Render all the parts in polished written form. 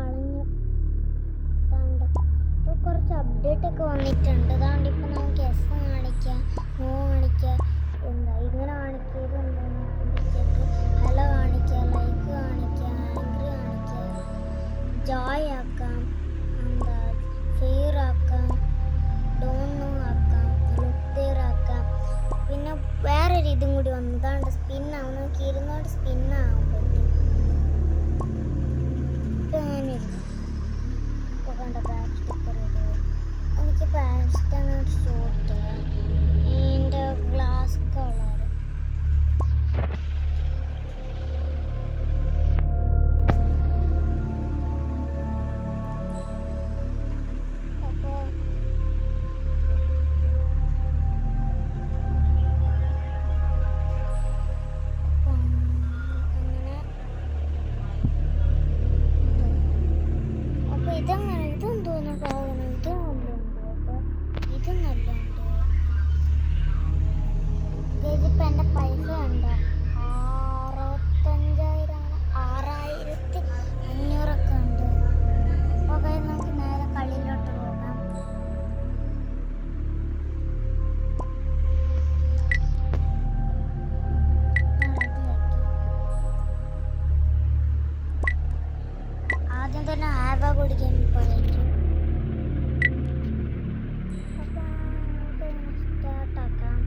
കളഞ്ഞു. ഇപ്പോൾ കുറച്ച് അപ്ഡേറ്റ് ഒക്കെ വന്നിട്ടുണ്ട്. അതാണ്ട് ഇപ്പം നമുക്ക് എസ് കാണിക്കാം, നോ കാണിക്കാം, എന്താ ഇങ്ങനെ കാണിക്കിയത് എന്താണെന്ന് കാണിച്ചിട്ട് ഹലോ കാണിക്കാം, ലൈക്ക് കാണിക്കാം, ആംഗ്രി കാണിക്കാം, ജോയ് ആക്കാം, എന്താ ഫെയർ ആക്കാം, ഡോണ്ട് നോ ആക്കാം, ലുക്ക് ദെയർ ആക്കാം. പിന്നെ വേറൊരു ഇതും കൂടി വന്നു. ഇതാണ്ട് സ്പിന്നാവും. നമുക്ക് ഇരുന്നോട്ട് സ്പിന്നാകാൻ പറ്റും. ഇപ്പം ഞാനിരുന്നു. ഇപ്പോൾ കണ്ട ബാക്ക് സ്റ്റിക്കർ ഇത് എനിക്ക് പാസ്റ്റണ് ഷോട്ട് ഇതിൻ്റെ ഗ്ലാസ് കളർ. ഇതെങ്ങനെ ഇതെന്തോന്നു സാധനം? ഇത് നല്ലുണ്ട്. അപ്പോൾ ഇത് നല്ലുണ്ട്. ഇതിപ്പോൾ എൻ്റെ പൈസ ഉണ്ട് 6500 ഉണ്ട്. അപ്പോൾ നമുക്ക് നേരെ കളിയിലോട്ട് പോകാം. ആദ്യം തന്നെ ആവ കുടിക്കാൻ പറയും. അപ്പം സ്റ്റാർട്ടാക്കാം.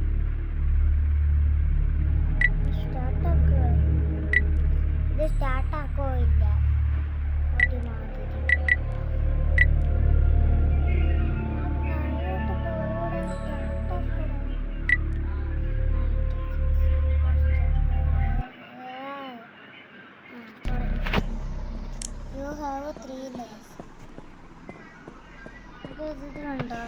ഇത് സ്റ്റാർട്ടാക്കോ ഇല്ല ഒരുമാതിരി. You have 3 layers. ഇത് കണ്ടോ?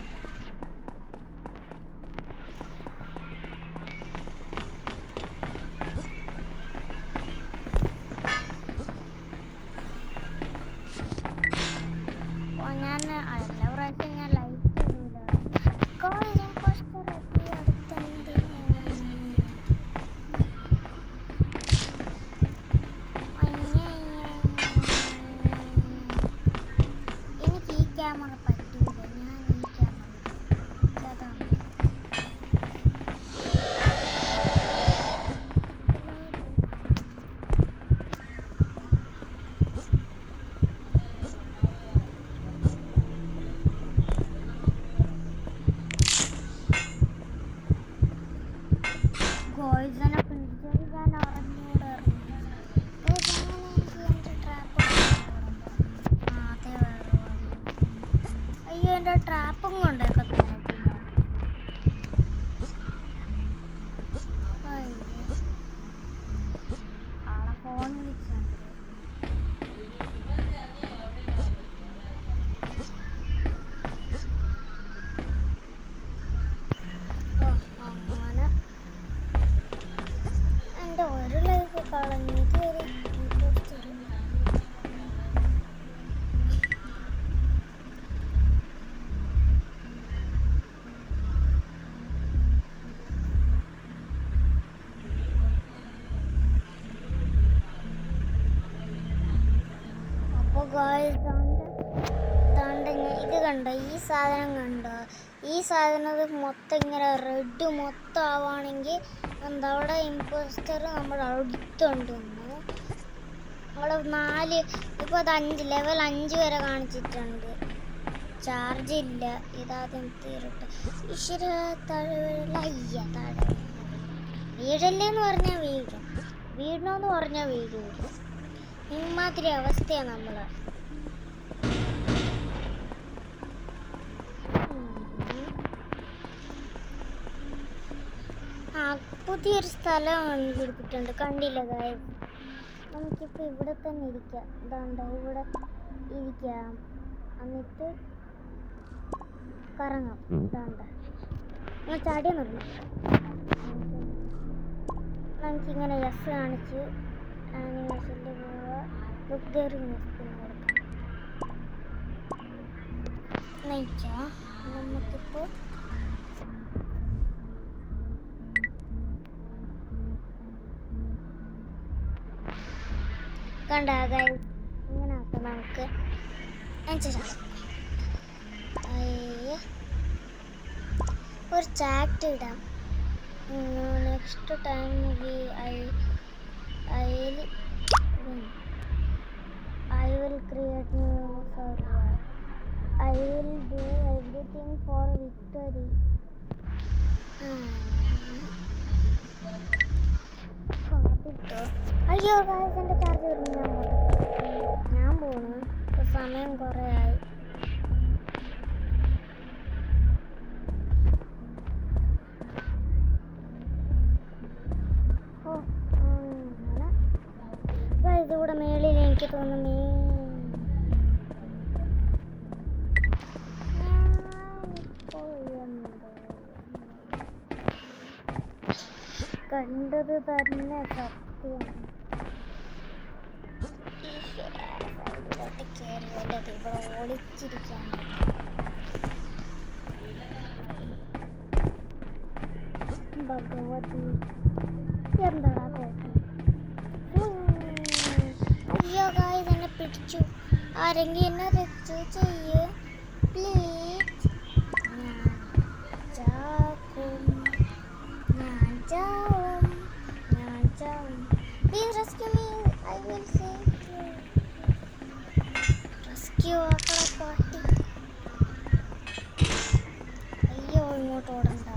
ഞാൻ എല്ലാ പ്രാവശ്യം ഞാൻ ലൈറ്റ് ഇടൂല. എനിക്ക് ഈ ക്യാമറ പറ്റൂല. ഞാൻ ഈ ക്യാമറ അതാണ്. ഗോൾസിനെ പിടിച്ചത് ഞാൻ അറിഞ്ഞൂടായിരുന്നു. അയ്യോ എൻ്റെ ട്രാപ്പും കൊണ്ടൊക്കെ ആളെ ഫോൺ വിളിച്ചുണ്ട്. അങ്ങനെ എൻ്റെ ഒരു ലൈഫ് കളഞ്ഞു. ഇതുവരെ ഇത് കണ്ടോ? ഈ സാധനം കണ്ടോ? ഈ സാധനം മൊത്തം ഇങ്ങനെ റെഡ് മൊത്തം ആവുകയാണെങ്കിൽ എന്താ അവിടെ ഇമ്പോസ്റ്റർ നമ്മുടെ അടുത്തുണ്ട്. അവിടെ 4 ഇപ്പോൾ അത് 5 ലെവൽ 5 വരെ കാണിച്ചിട്ടുണ്ട്. ചാർജ് ഇല്ല. ഇതാദ്യം തീരട്ടെ. ഈശ്വര തഴവയ്യ താഴെ വീഴല്ലേന്ന് പറഞ്ഞാൽ വീഴും, വീഴണമെന്ന് പറഞ്ഞാൽ വീഴൂല. ഇമാതിരി അവസ്ഥയാണ് നമ്മള്. പുതിയൊരു സ്ഥലം കണ്ടുപിടിച്ചിട്ടുണ്ട്. കണ്ടില്ല ഗായ്സ്? നമുക്കിപ്പോൾ ഇവിടെ തന്നെ ഇരിക്കാം. ഇതാണ്ട ഇവിടെ ഇരിക്കാം, എന്നിട്ട് കറങ്ങാം. ഇതാണ്ട ഞാൻ ചാടിയ നിർന്നു. നമുക്കിങ്ങനെ യെസ് കാണിച്ച് ആനിമേഷൻ്റെ പോവുക. ലുക്ക് ദെയർ പിന്നെ കൊടുക്കാം. നയിച്ചാൽ നമുക്കിപ്പോൾ കണ്ട ഗൈസ് ഇങ്ങനെ ആക്കാം നമുക്ക്. നമുക്ക് ഒരു ചാറ്റ് ഇടാം. Next time I will create new server. I will do everything for victory. അയ്യോ ഗായ്സ്, എൻ്റെ ചാർജ് വരുന്നു. ഞാൻ പോണു, സമയം കുറേ ആയി. ഇതിവിടെ മേളിൽ എനിക്ക് തോന്നുന്നു കണ്ടത് തന്നെ സത്യം. ഇവിടെ ഒളിച്ചിരിക്കാണ്. ഭഗവതി എന്താ കോട്ടം? അയ്യോ ഗായ്സ്, എന്നെ പിടിച്ചു. ആരെങ്കിലും എന്നെ രക്ഷ ചെയ്യ് പ്ലീസ്. ഞാൻ ചാവും. Please rescue me. I will save you. Rescue ആക്കട പാട്ടി. അയ്യോ, ഇങ്ങോട്ട് ഓടണ്ട.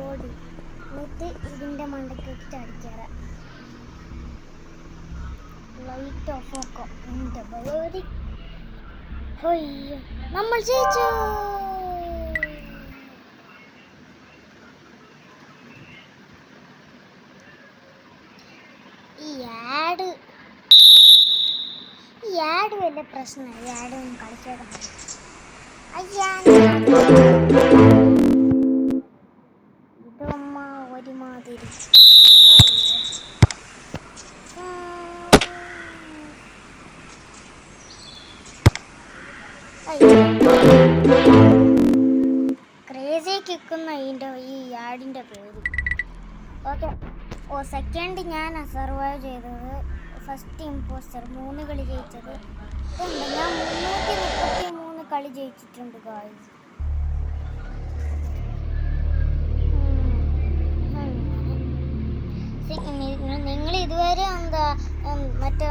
ഓടി എന്നിട്ട് ഇതിൻ്റെ മണ്ടയ്ക്ക് അടിക്കാറ്. ലൈറ്റ് ഓഫ് ആക്കാം. എൻ്റെ ഭഗവതി, നമ്മൾ ജയിച്ചു. ഈ ആഡ് വലിയ പ്രശ്നമായി. ഈ ആഡ് ഒന്നും കളിക്കാതെ ഇതമ്മ ഒരുമാതിരി. ക്രേസി കിക്കുന്ന ഈ ആഡിൻ്റെ പേര്. ഓക്കെ, സെക്കൻഡ് ഞാൻ സർവൈവ് ചെയ്തത്. ഫസ്റ്റ് ഇമ്പോസ്റ്റർ 3 കളി ജയിച്ചത്. ഞാൻ 333 കളി ജയിച്ചിട്ടുണ്ട് ഗായ്സ്. നിങ്ങൾ ഇതുവരെ മറ്റേ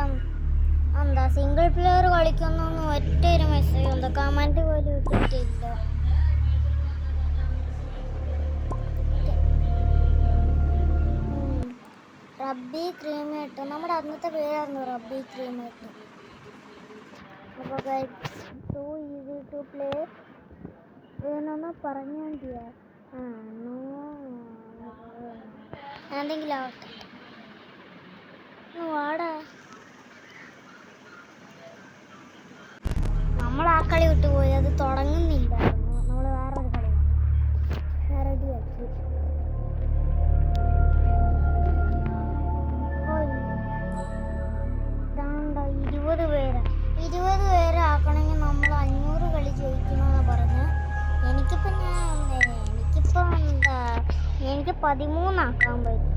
സിംഗിൾ പ്ലെയർ കളിക്കുന്നൊന്നും ഒറ്റ ഒരു മെസ്സേജ് കമൻറ്റ് പോലും ഇട്ടിട്ടില്ല. റബ്ബി ക്രീമേട്ട്, നമ്മുടെ അന്നത്തെ പേരായിരുന്നു റബ്ബി ക്രീമേട്ട്. അപ്പോൾ ടു ഈസി ടു പ്ലേ വേണമെന്ന് പറഞ്ഞാൽ മതിയാ. എന്തെങ്കിലും ആവട്ടെ. വാടാ, നമ്മൾ ആ കളി വിട്ടുപോയി. അത് തുടങ്ങുന്നില്ലായിരുന്നു. നമ്മൾ വേറൊരു കളി റെഡിയാക്കി. ഇതാണ്ടോ 20 പേരെ ആക്കണമെങ്കിൽ നമ്മൾ 500 കളി ജയിക്കണമെന്ന് പറഞ്ഞ് എനിക്കിപ്പോൾ എനിക്ക് 13 ആക്കാൻ പറ്റും.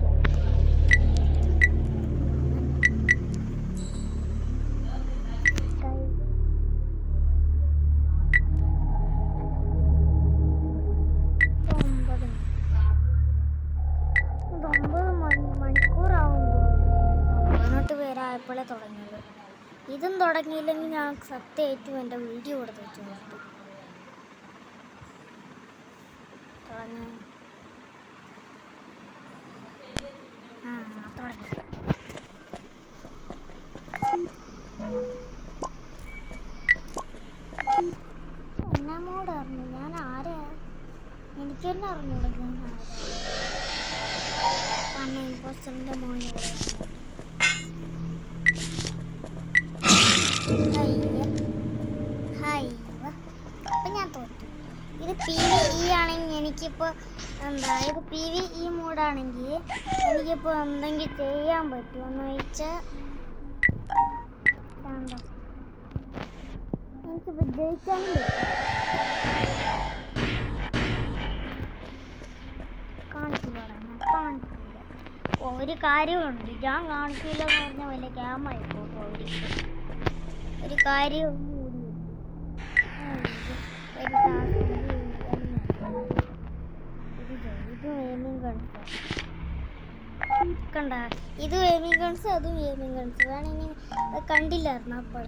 പേരായപ്പോഴേ തുടങ്ങിയത്. ഇതും തുടങ്ങിയില്ലെങ്കിൽ ഞാൻ സത്യമായിട്ടും എൻ്റെ വീഡിയോ കൊടുത്ത് വെച്ചു നിർത്തും. തുടങ്ങി എന്നാ മോഡ് അറിഞ്ഞു ഞാൻ ആരാ? എനിക്ക് തന്നെ അറിഞ്ഞൂടെ ഞാൻ ആരാ? ഇമ്പോസ്റ്ററിൻ്റെ മോനെ അപ്പം ഞാൻ തോറ്റു. ഇത് PvE ആണെങ്കിൽ എനിക്കിപ്പോൾ ഇത് PvE മോഡാണെങ്കിൽ എനിക്കിപ്പോൾ എന്തെങ്കിലും ചെയ്യാൻ പറ്റുമെന്ന് വെച്ചാൽ എനിക്കിപ്പോൾ ജയിക്കാനും പറ്റും. ഒരു കാര്യമുണ്ട്, ഞാൻ കാണിക്കില്ല എന്ന് പറഞ്ഞ വല്ല ക്യാമായിപ്പോ ഒരു കാര്യം കണ്ട, ഇത് ഗെയിമിംഗ് ഗൺസ്, അതും ഗെയിമിംഗ് ഗൺസ് വേണമെങ്കിൽ കണ്ടില്ലായിരുന്നു അപ്പോൾ.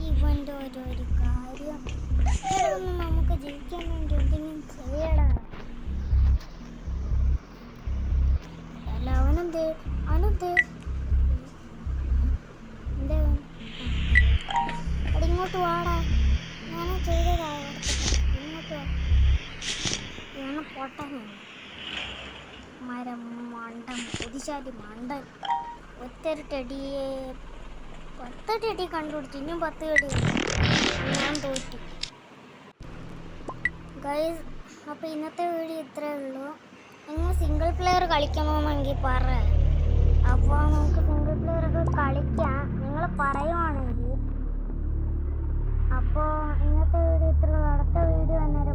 ഇവന്റെ ഒരു കാര്യം നമുക്ക് ജയിക്കാൻ വേണ്ടി എന്തെങ്കിലും ചെയ്യടാ. അല്ല അവനെന്തേ എന്തേ അവിടെ ഇങ്ങോട്ട് വാടാ, ഞാനാ ചെയ്തതാ. ഇങ്ങോട്ട് വാ, ഞാൻ പൊട്ടനാണ്. മരം മണ്ടൻ പുതിശാലി മണ്ടൻ. ഒറ്റൊരുട്ടടിയെ 10 അടി കണ്ടുപിടിച്ചു, ഇനിയും 10 അടി. ഞാൻ തോറ്റു ഗൈസ്. അപ്പോൾ ഇന്നത്തെ വീഡിയോ ഇത്രയേ ഉള്ളൂ. നിങ്ങൾ സിംഗിൾ പ്ലെയർ കളിക്കണമെങ്കിൽ പറ, അപ്പോൾ നമുക്ക് സിംഗിൾ പ്ലെയർ ഒക്കെ കളിക്കാം നിങ്ങൾ പറയുവാണെങ്കിൽ. അപ്പോൾ ഇന്നത്തെ വീഡിയോ ഇത്രയേ ഉള്ളൂ. അടുത്ത വീഡിയോ വന്നേരം